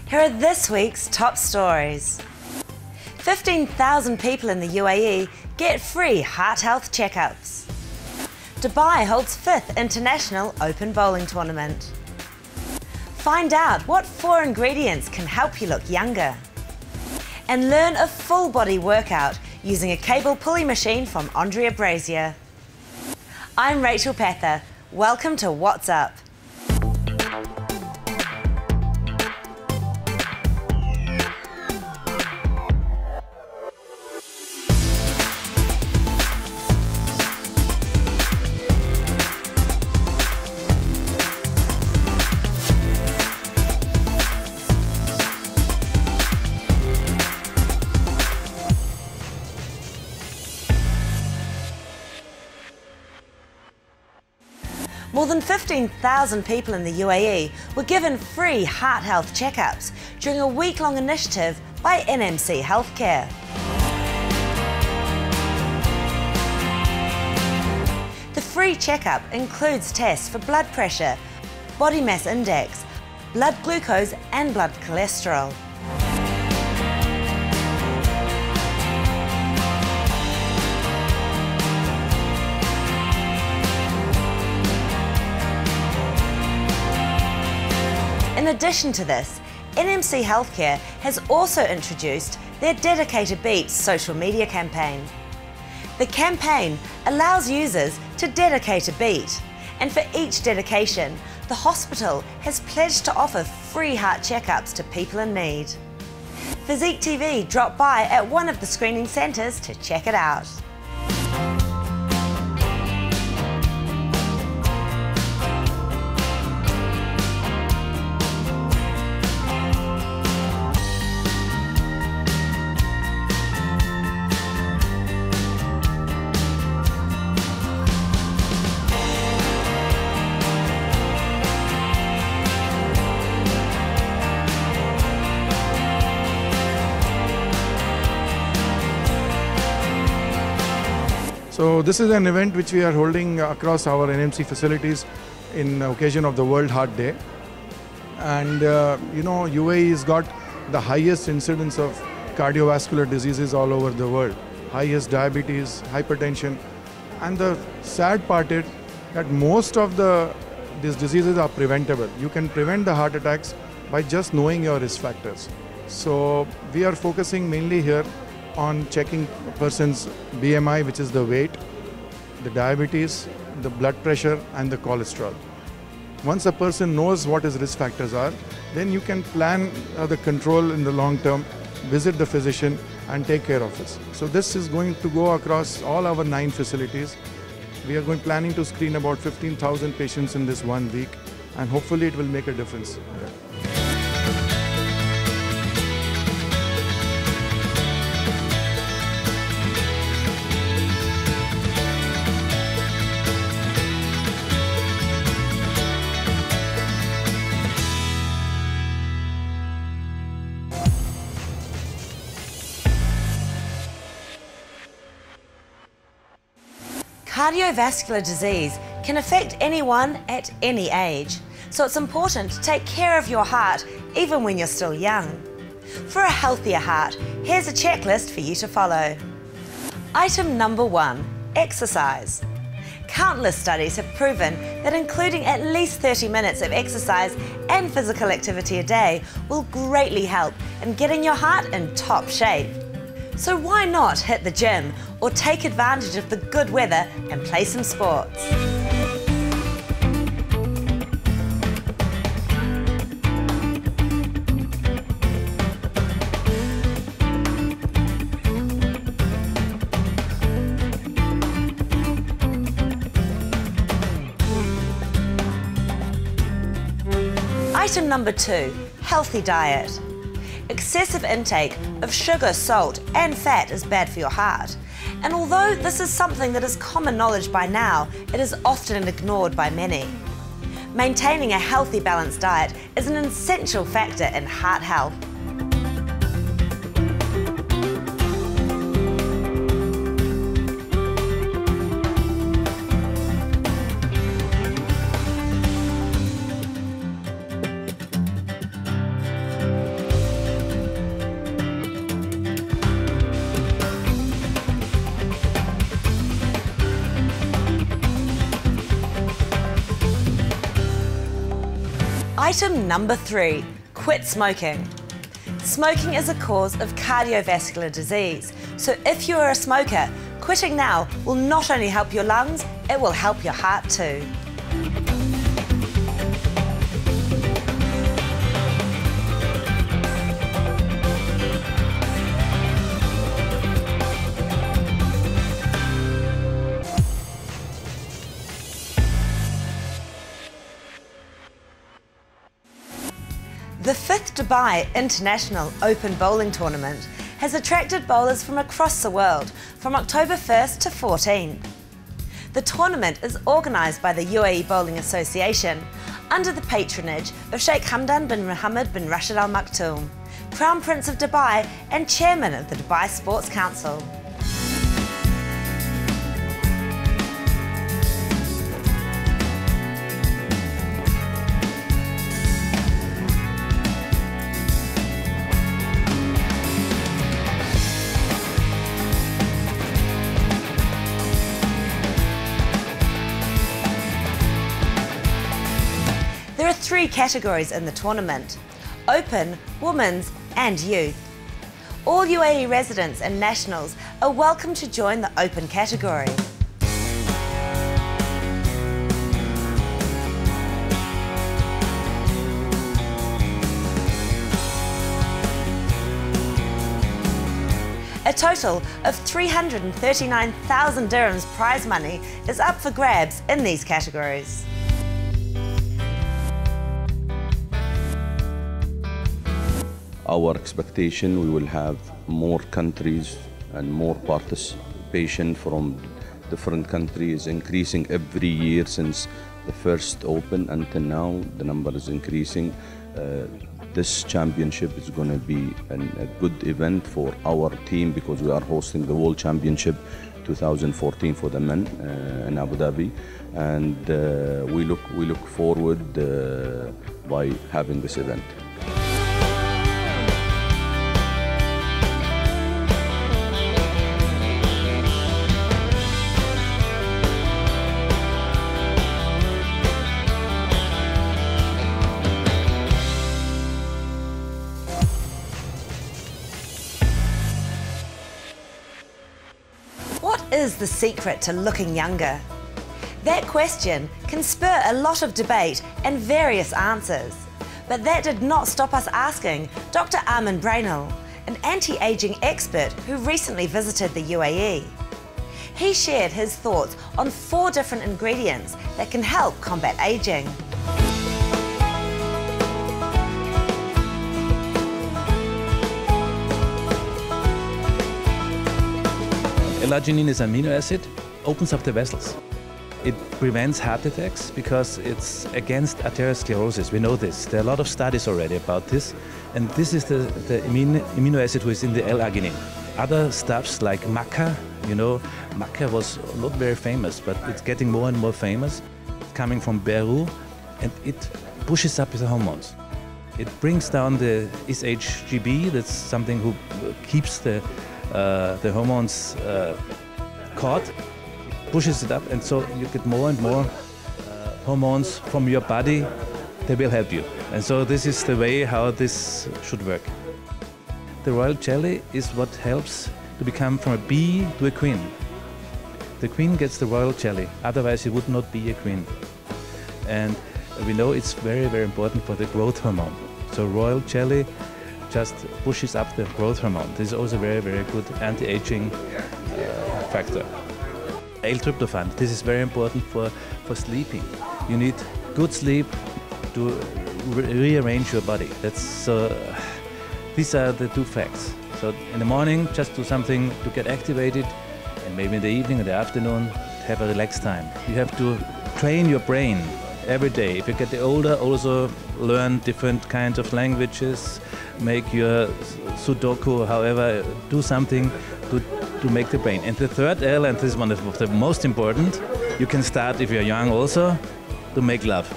Here are this week's top stories. 15,000 people in the UAE get free heart health checkups. Dubai holds 5th International Open Bowling Tournament. Find out what 4 ingredients can help you look younger. And learn a full body workout using a cable pulley machine from Andrea Brazier. I'm Rachel Pather. Welcome to What's Up. More than 15,000 people in the UAE were given free heart health checkups during a week-long initiative by NMC Healthcare. The free checkup includes tests for blood pressure, body mass index, blood glucose and blood cholesterol. In addition to this, NMC Healthcare has also introduced their Dedicated Beat social media campaign. The campaign allows users to dedicate a beat, and for each dedication, the hospital has pledged to offer free heart checkups to people in need. Physique TV dropped by at one of the screening centres to check it out. So this is an event which we are holding across our NMC facilities in occasion of the World Heart Day. And UAE has got the highest incidence of cardiovascular diseases all over the world. Highest diabetes, hypertension. And the sad part is that most of these diseases are preventable. You can prevent the heart attacks by just knowing your risk factors. So we are focusing mainly here on checking a person's BMI, which is the weight, the diabetes, the blood pressure and the cholesterol. Once a person knows what his risk factors are, then you can plan the control in the long term, visit the physician and take care of this. So this is going to go across all our 9 facilities. We are planning to screen about 15,000 patients in this 1 week, and hopefully it will make a difference. Cardiovascular disease can affect anyone at any age, so it's important to take care of your heart even when you're still young. For a healthier heart, here's a checklist for you to follow. Item number 1, exercise. Countless studies have proven that including at least 30 minutes of exercise and physical activity a day will greatly help in getting your heart in top shape. So why not hit the gym or take advantage of the good weather and play some sports? Item number 2, healthy diet. Excessive intake of sugar, salt and fat is bad for your heart. And although this is something that is common knowledge by now, it is often ignored by many. Maintaining a healthy, balanced diet is an essential factor in heart health. Item number 3, quit smoking. Smoking is a cause of cardiovascular disease, so if you are a smoker, quitting now will not only help your lungs, it will help your heart too. The 5th Dubai International Open Bowling Tournament has attracted bowlers from across the world from October 1st to 14th. The tournament is organised by the UAE Bowling Association under the patronage of Sheikh Hamdan bin Mohammed bin Rashid Al Maktoum, Crown Prince of Dubai and Chairman of the Dubai Sports Council. There are 3 categories in the tournament: Open, Women's and Youth. All UAE residents and nationals are welcome to join the Open category. A total of 339,000 dirhams prize money is up for grabs in these categories. Our expectation, we will have more countries and more participation from different countries, increasing every year since the first Open until now. The number is increasing. This championship is going to be a good event for our team because we are hosting the World Championship 2014 for the men in Abu Dhabi, and we look forward by having this event. What is the secret to looking younger? That question can spur a lot of debate and various answers. But that did not stop us asking Dr. Armin Brainel, an anti-aging expert who recently visited the UAE. He shared his thoughts on 4 different ingredients that can help combat aging. L-arginine is an amino acid, opens up the vessels. It prevents heart attacks because it's against atherosclerosis. We know this. There are a lot of studies already about this. And this is the amino acid which is in the L-arginine. Other stuffs like maca, you know, maca was not very famous, but it's getting more and more famous. It's coming from Peru, and it pushes up the hormones. It brings down the SHGB, that's something who keeps the hormones caught, pushes it up, and so you get more and more hormones from your body. They will help you. And so this is the way how this should work. The royal jelly is what helps to become from a bee to a queen. The queen gets the royal jelly, otherwise she would not be a queen. And we know it's very, very important for the growth hormone. So royal jelly just pushes up the growth hormone. This is also a very, very good anti-aging factor. L-tryptophan, this is very important for sleeping. You need good sleep to rearrange your body. These are the 2 facts. So in the morning, just do something to get activated, and maybe in the evening or the afternoon, have a relaxed time. You have to train your brain every day. If you get older, also learn different kinds of languages, make your Sudoku, however, do something to make the brain. And the 3rd L, and this is one of the most important, you can start, if you're young also, to make love.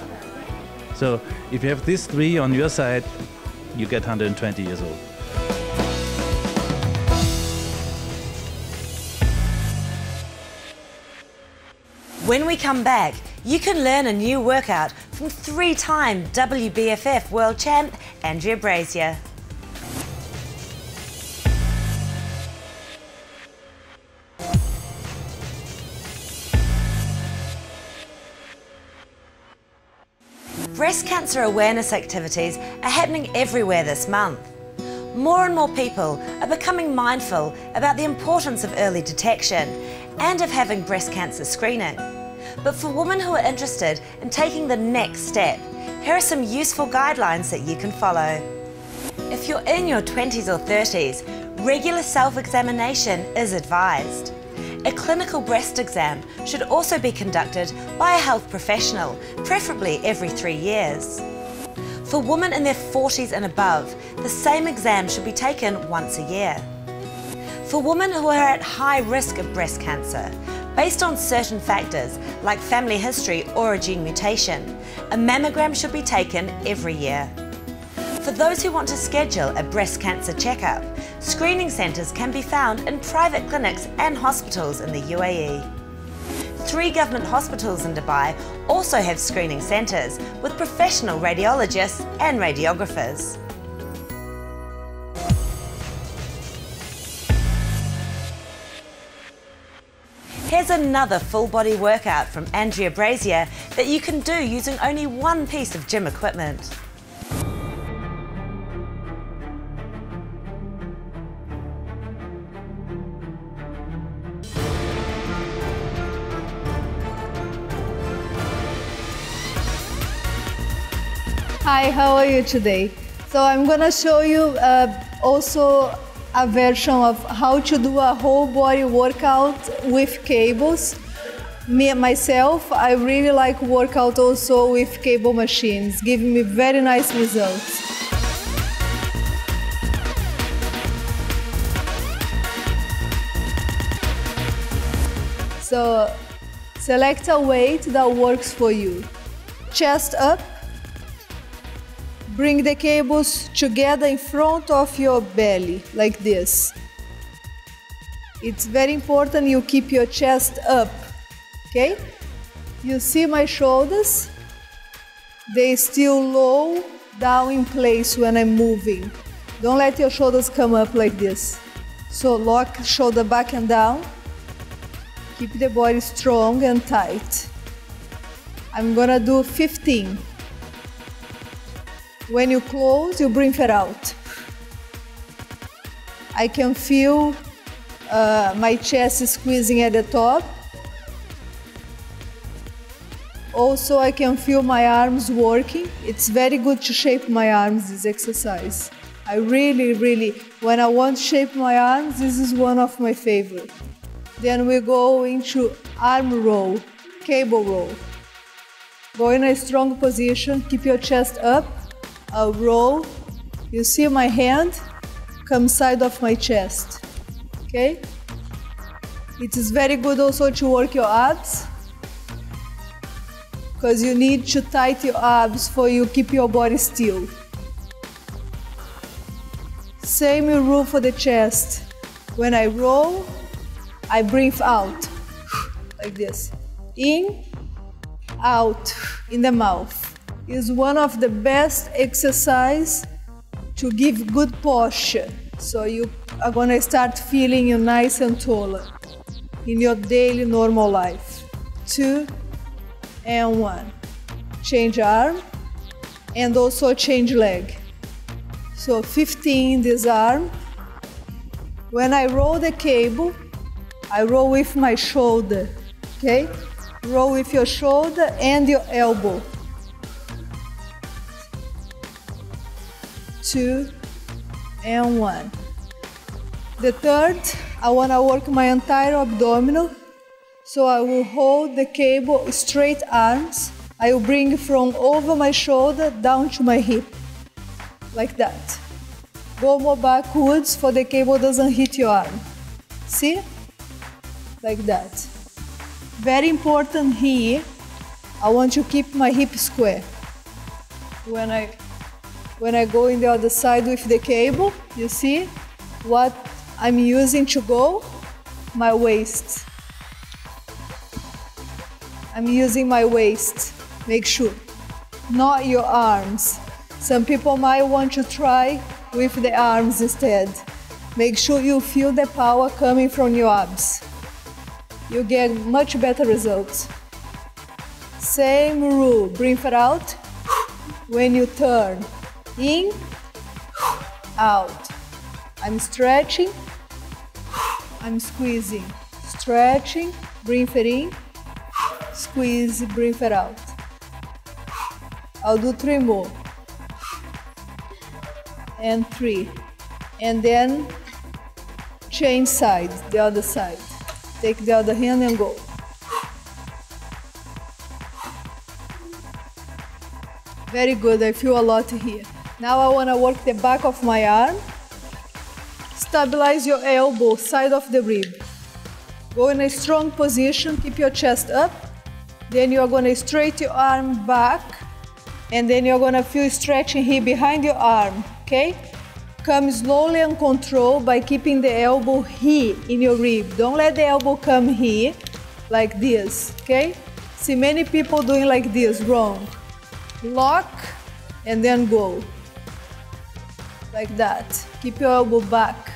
So if you have these 3 on your side, you get 120 years old. When we come back, you can learn a new workout from from 3-time WBFF world champ Andrea Brazier. Breast cancer awareness activities are happening everywhere this month. More and more people are becoming mindful about the importance of early detection and of having breast cancer screening. But for women who are interested in taking the next step, here are some useful guidelines that you can follow. If you're in your 20s or 30s, regular self-examination is advised. A clinical breast exam should also be conducted by a health professional, preferably every 3 years. For women in their 40s and above, the same exam should be taken once a year. For women who are at high risk of breast cancer, based on certain factors like family history or a gene mutation, a mammogram should be taken every year. For those who want to schedule a breast cancer checkup, screening centres can be found in private clinics and hospitals in the UAE. 3 government hospitals in Dubai also have screening centres with professional radiologists and radiographers. Here's another full body workout from Andrea Brazier that you can do using only one piece of gym equipment. Hi, how are you today? So I'm gonna show you also a version of how to do a whole body workout with cables. Myself, I really like workout also with cable machines, giving me very nice results. So select a weight that works for you. Chest up. Bring the cables together in front of your belly, like this. It's very important you keep your chest up, okay? You see my shoulders? They still low down in place when I'm moving. Don't let your shoulders come up like this. So lock shoulder back and down. Keep the body strong and tight. I'm gonna do 15. When you close, you bring it out. I can feel my chest squeezing at the top. Also, I can feel my arms working. It's very good to shape my arms, this exercise. I really, when I want to shape my arms, this is one of my favorite. Then we go into arm row, cable row. Go in a strong position, keep your chest up. A roll, you see my hand come side of my chest, okay? It is very good also to work your abs, because you need to tighten your abs for you keep your body still. Same rule for the chest. When I roll, I breathe out, like this. In, out, in the mouth. Is one of the best exercise to give good posture. So you are gonna start feeling you nice and taller in your daily normal life. 2 and 1. Change arm and also change leg. So 15 this arm. When I roll the cable, I roll with my shoulder, okay? Roll with your shoulder and your elbow. 2 and 1. The third, I want to work my entire abdominal. So I will hold the cable straight arms. I will bring from over my shoulder down to my hip, like that. Go more backwards for the cable doesn't hit your arm. See? Like that. Very important here, I want to keep my hip square. When I go in the other side with the cable, you see what I'm using to go? My waist. I'm using my waist, make sure. not your arms. Some people might want to try with the arms instead. Make sure you feel the power coming from your abs. You get much better results. Same rule, breathe it out when you turn. In, out. I'm stretching, I'm squeezing. Stretching, breathe it in, squeeze, breathe it out. I'll do 3 more. And 3. And then change sides, the other side. Take the other hand and go. Very good, I feel a lot here. Now I want to work the back of my arm. Stabilize your elbow, side of the rib. Go in a strong position, keep your chest up. Then you're going to straighten your arm back. And then you're going to feel stretching here behind your arm, okay? Come slowly and controlled by keeping the elbow here in your rib. Don't let the elbow come here, like this, okay? See many people doing like this, wrong. Lock, and then go. Like that. Keep your elbow back.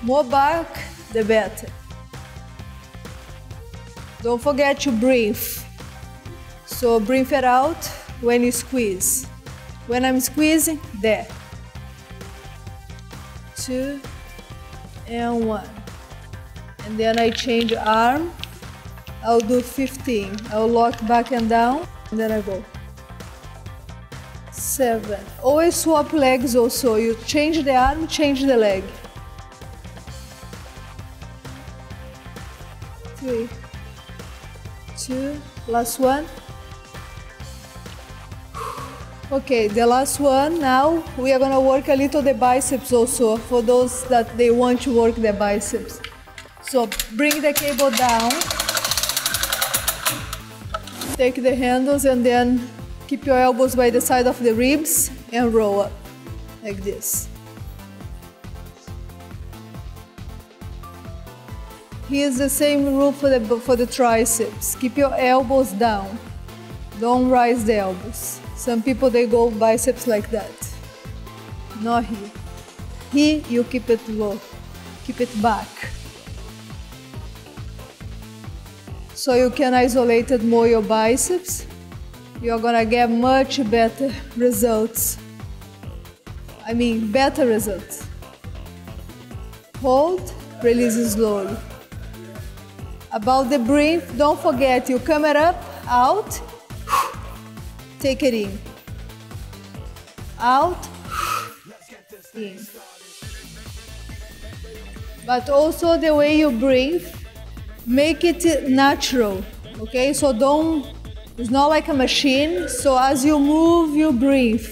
More back, the better. Don't forget to breathe. So breathe it out when you squeeze. When I'm squeezing, there. 2 and 1. And then I change arm. I'll do 15. I'll lock back and down, and then I go. 7. Always swap legs also. You change the arm, change the leg. 3, 2, last one. Okay, the last one. Now we are gonna work a little the biceps also for those that they want to work the biceps. So bring the cable down. Take the handles and then keep your elbows by the side of the ribs and roll up like this. Here's the same rule for the triceps. Keep your elbows down. Don't raise the elbows. Some people, they go biceps like that. Not here. Here, you keep it low. Keep it back. So you can isolate it more your biceps. You're gonna get much better results. I mean, better results. Hold, release slowly. About the breath, don't forget, you come it up, out, take it in. Out, in. But also the way you breathe, make it natural, okay? So it's not like a machine, so as you move, you breathe.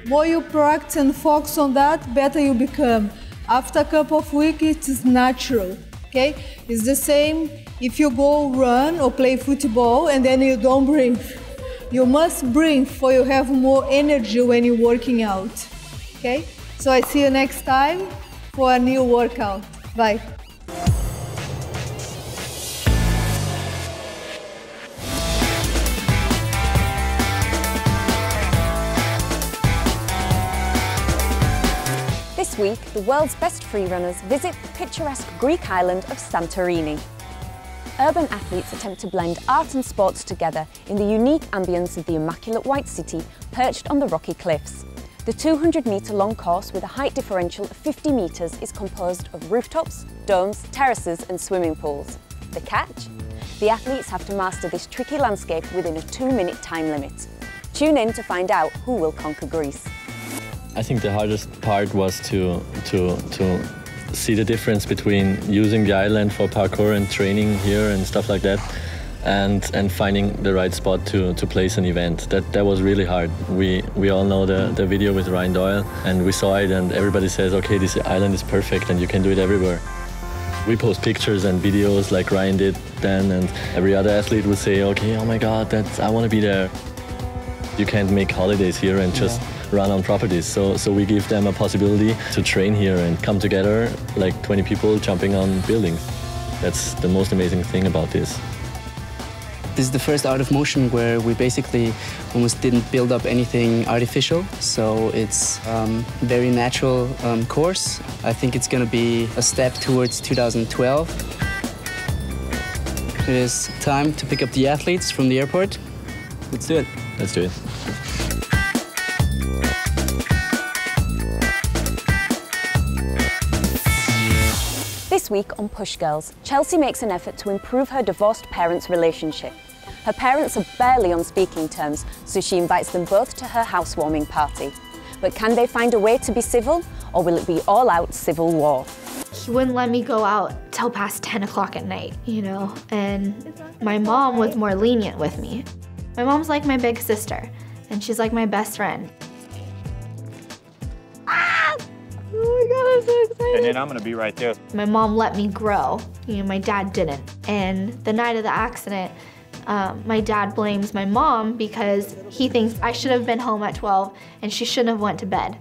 More you practice and focus on that, better you become. After a couple of weeks, it is natural, okay? It's the same if you go run or play football and then you don't breathe. You must breathe for you have more energy when you're working out, okay? So I see you next time for a new workout. Bye. This week, the world's best freerunners visit the picturesque Greek island of Santorini. Urban athletes attempt to blend art and sports together in the unique ambience of the immaculate white city perched on the rocky cliffs. The 200-metre-long course with a height differential of 50 metres is composed of rooftops, domes, terraces and swimming pools. The catch? The athletes have to master this tricky landscape within a 2-minute time limit. Tune in to find out who will conquer Greece. I think the hardest part was to see the difference between using the island for parkour and training here and stuff like that, and finding the right spot to place an event. That was really hard. We all know the video with Ryan Doyle, and we saw it, and everybody says, okay, this island is perfect and you can do it everywhere. We post pictures and videos like Ryan did then, and every other athlete would say, okay, oh my God, I want to be there. You can't make holidays here and just run on properties. So we give them a possibility to train here and come together like 20 people jumping on buildings. That's the most amazing thing about this. This is the first out of motion where we basically almost didn't build up anything artificial. So it's very natural course. I think it's going to be a step towards 2012. It is time to pick up the athletes from the airport. Let's do it. Let's do it. This week on Push Girls, Chelsea makes an effort to improve her divorced parents' relationship. Her parents are barely on speaking terms, so she invites them both to her housewarming party. But can they find a way to be civil, or will it be all-out civil war? He wouldn't let me go out till past 10 o'clock at night, you know, and my mom was more lenient with me. My mom's like my big sister, and she's like my best friend. Oh my God, I'm so excited. And then I'm gonna be right there. My mom let me grow, you know, my dad didn't. And the night of the accident, my dad blames my mom because he thinks I should have been home at 12 and she shouldn't have went to bed.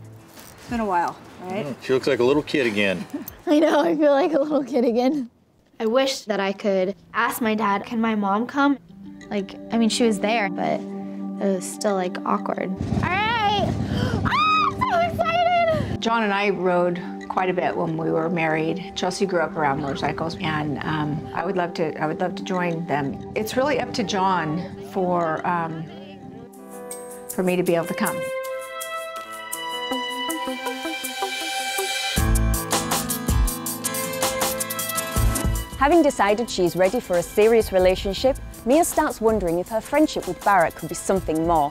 It's been a while, right? She looks like a little kid again. I know, I feel like a little kid again. I wish that I could ask my dad, can my mom come? Like, I mean, she was there, but it was still like awkward. All right, I'm so excited! John and I rode quite a bit when we were married. Chelsea grew up around motorcycles, and I would love to join them. It's really up to John for me to be able to come. Having decided she's ready for a serious relationship, Mia starts wondering if her friendship with Barrett could be something more.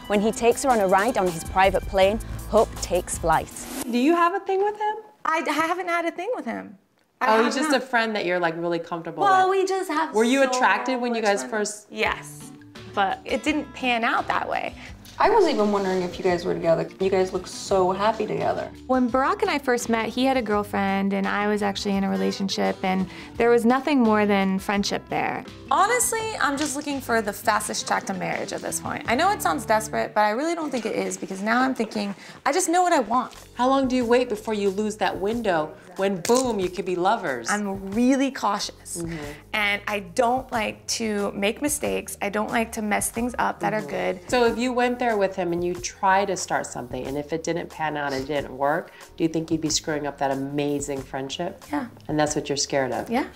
When he takes her on a ride on his private plane, hope takes flight. Do you have a thing with him? I haven't had a thing with him. Oh, he's just a friend that you're like really comfortable with. Well, we just have. Were you attracted when you guys first? Yes, but it didn't pan out that way. I was even wondering if you guys were together. You guys look so happy together. When Barack and I first met, he had a girlfriend and I was actually in a relationship, and there was nothing more than friendship there. Honestly, I'm just looking for the fastest track to marriage at this point. I know it sounds desperate, but I really don't think it is, because now I'm thinking, I just know what I want. How long do you wait before you lose that window when, boom, you could be lovers? I'm really cautious, and I don't like to make mistakes. I don't like to mess things up that are good. So if you went there with him and you try to start something, and if it didn't pan out and didn't work, do you think you'd be screwing up that amazing friendship? Yeah. And that's what you're scared of? Yeah.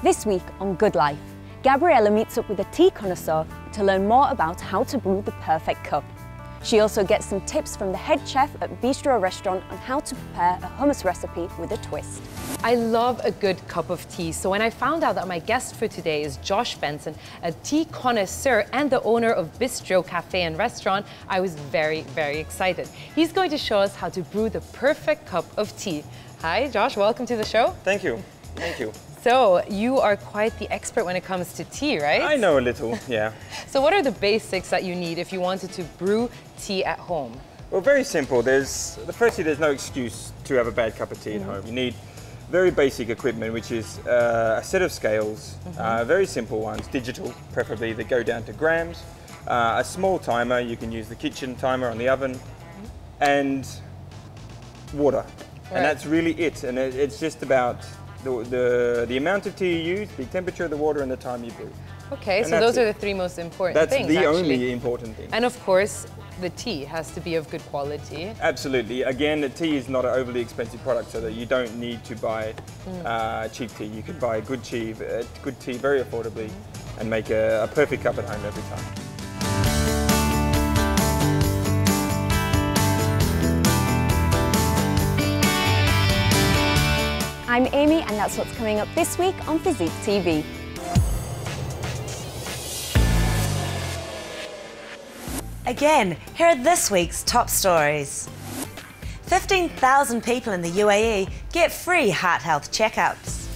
This week on Good Life, Gabriella meets up with a tea connoisseur to learn more about how to brew the perfect cup. She also gets some tips from the head chef at Bistro Restaurant on how to prepare a hummus recipe with a twist. I love a good cup of tea, so when I found out that my guest for today is Josh Benson, a tea connoisseur and the owner of Bistro Cafe and Restaurant, I was very, very excited. He's going to show us how to brew the perfect cup of tea. Hi, Josh, welcome to the show. Thank you. Thank you. So, you are quite the expert when it comes to tea, right? I know a little, yeah. So what are the basics that you need if you wanted to brew tea at home? Well, very simple. Firstly, there's no excuse to have a bad cup of tea at home. You need very basic equipment, which is a set of scales, very simple ones, digital preferably, that go down to grams, a small timer, you can use the kitchen timer on the oven, and water. Right. And that's really it. And it's just about the amount of tea you use, the temperature of the water, and the time you brew. Okay, so those are the three most important things. That's the only important thing. And of course, the tea has to be of good quality. Absolutely. Again, the tea is not an overly expensive product, so that you don't need to buy cheap tea. You can buy good tea very affordably and make a perfect cup at home every time. I'm Amy, and that's what's coming up this week on Physique TV. Again, here are this week's top stories. 15,000 people in the UAE get free heart health checkups.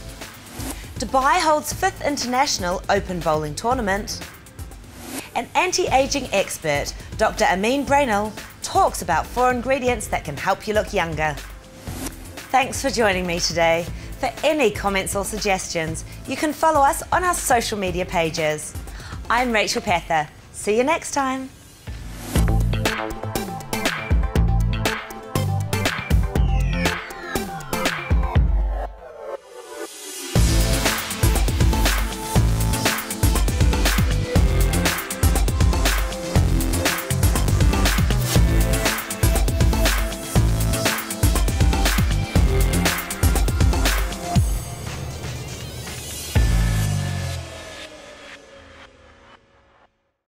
Dubai holds 5th International Open Bowling Tournament. An anti-aging expert, Dr. Amin Brainal, talks about 4 ingredients that can help you look younger. Thanks for joining me today. For any comments or suggestions, you can follow us on our social media pages. I'm Rachel Pether. See you next time.